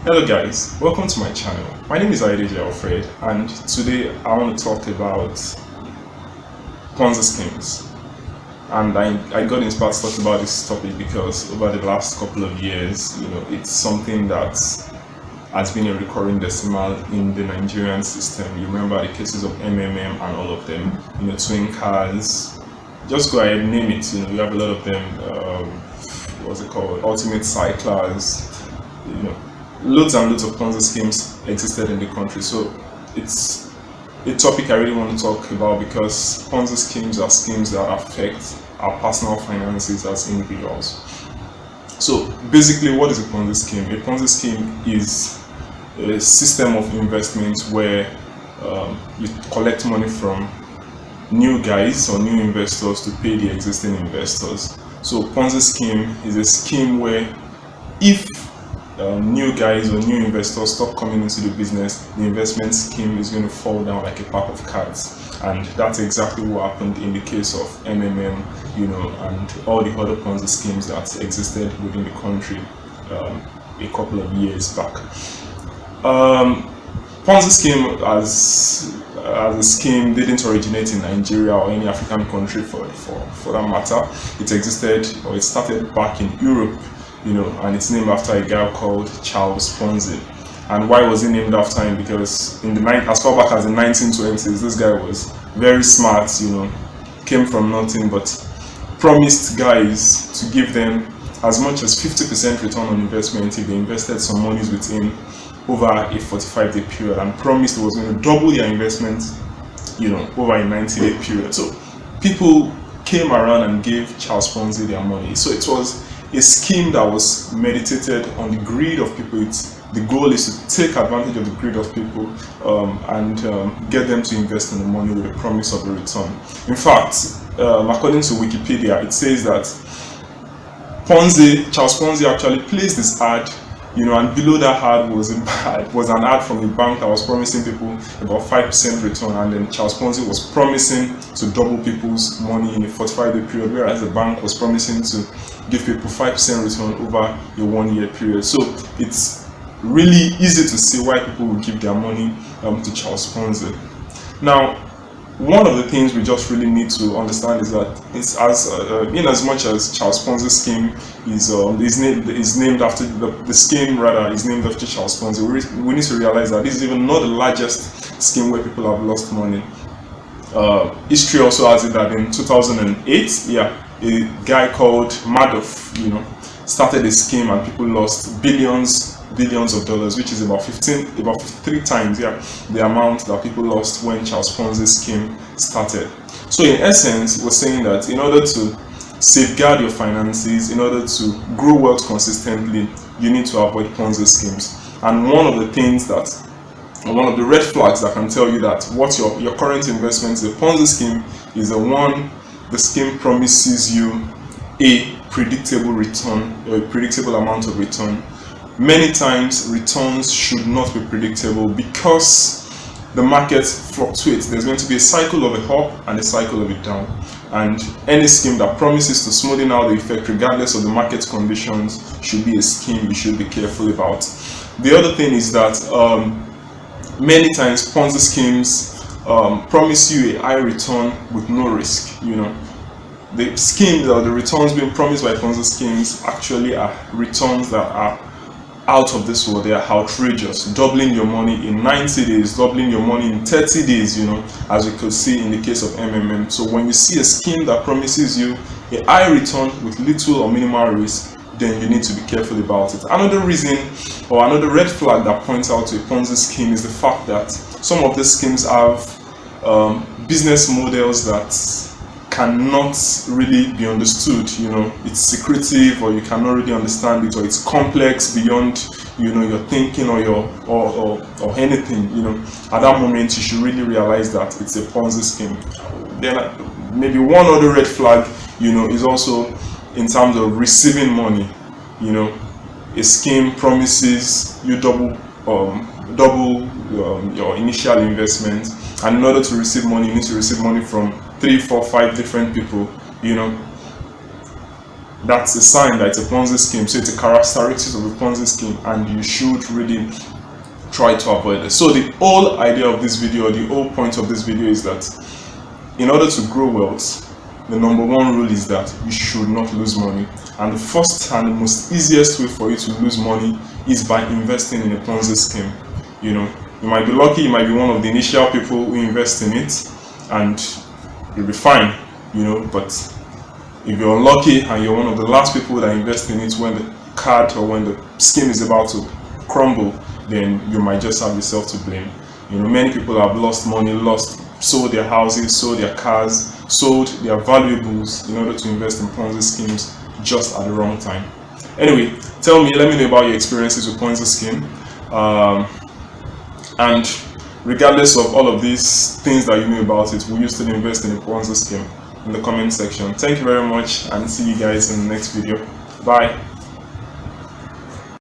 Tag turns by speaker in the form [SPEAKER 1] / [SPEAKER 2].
[SPEAKER 1] Hello guys, welcome to my channel. My name is Ayedeji Alfred and today I want to talk about Ponzi schemes. And I got inspired to talk about this topic because over the last couple of years, it's something that has been a recurring decimal in the Nigerian system. You remember the cases of MMM and all of them, twin cars, just go ahead and name it, you have a lot of them, what's it called, ultimate cyclers, loads and loads of Ponzi schemes existed in the country. So it's a topic I really want to talk about because Ponzi schemes are schemes that affect our personal finances as individuals. So basically, what is a Ponzi scheme? A Ponzi scheme is a system of investment where you collect money from new guys or new investors to pay the existing investors. So Ponzi scheme is a scheme where if new guys or new investors stop coming into the business, the investment scheme is going to fall down like a pack of cards. And that's exactly what happened in the case of MMM, and all the other Ponzi schemes that existed within the country a couple of years back. Ponzi scheme as a scheme didn't originate in Nigeria or any African country for that matter. It existed, or it started back in Europe, and it's named after a guy called Charles Ponzi. And why was he named after him? Because as far back as the 1920s, this guy was very smart, came from nothing, but promised guys to give them as much as 50% return on investment if they invested some monies with him over a 45-day period, and promised he was going to double their investment, over a 90-day period. So people came around and gave Charles Ponzi their money. So it was a scheme that was meditated on the greed of people. The goal is to take advantage of the greed of people and get them to invest in the money with the promise of a return. In fact, according to Wikipedia, it says that Charles Ponzi actually placed this ad, and below that ad was an ad from a bank that was promising people about 5% return, and then Charles Ponzi was promising to double people's money in a 45-day period, whereas the bank was promising to give people 5% return over a 1-year period. So it's really easy to see why people would give their money to Charles Ponzi. Now, one of the things we just really need to understand is that it's in as much as Charles Ponzi's scheme is named after the scheme rather is named after Charles Ponzi, we need to realize that this is even not the largest scheme where people have lost money. History also has it that in 2008, a guy called Madoff, started a scheme and people lost billions of dollars, which is about 53 times the amount that people lost when Charles Ponzi's scheme started. So in essence, we're saying that in order to safeguard your finances, in order to grow wealth consistently, you need to avoid Ponzi schemes. And one of the red flags that can tell you that what your current investment is a Ponzi scheme is the scheme promises you a predictable return or a predictable amount of return. Many times returns should not be predictable because the market fluctuates. There's going to be a cycle of a up and a cycle of a down, and any scheme that promises to smoothen out the effect regardless of the market conditions should be a scheme you should be careful about. The other thing is that many times Ponzi schemes promise you a high return with no risk. The schemes or the returns being promised by Ponzi schemes actually are returns that are out of this world. They are outrageous, doubling your money in 90 days, doubling your money in 30 days, as we could see in the case of MMM. So when you see a scheme that promises you a high return with little or minimal risk, then you need to be careful about it. Another reason or another red flag that points out to a Ponzi scheme is the fact that some of these schemes have business models that cannot really be understood. It's secretive, or you cannot really understand it, or it's complex beyond your thinking or anything. At that moment you should really realize that it's a Ponzi scheme. Then maybe one other red flag is also in terms of receiving money. A scheme promises you double your initial investment, and in order to receive money you need to receive money from 3, 4, 5 different people. that's a sign that it's a Ponzi scheme. So it's a characteristics of a Ponzi scheme, and you should really try to avoid it. So the whole idea of this video, the whole point of this video is that in order to grow wealth, the number one rule is that you should not lose money. And the first and the most easiest way for you to lose money is by investing in a Ponzi scheme. You know, you might be lucky, you might be one of the initial people who invest in it, and you'll be fine, you know. But if you're unlucky and you're one of the last people that invest in it when the card or when the scheme is about to crumble, then you might just have yourself to blame. You know, many people have lost money, sold their houses, sold their cars, sold their valuables in order to invest in Ponzi schemes just at the wrong time. Anyway, let me know about your experiences with Ponzi scheme. And regardless of all of these things that you know about it, will you still invest in a Ponzi scheme? In the comment section. Thank you very much, and see you guys in the next video. Bye.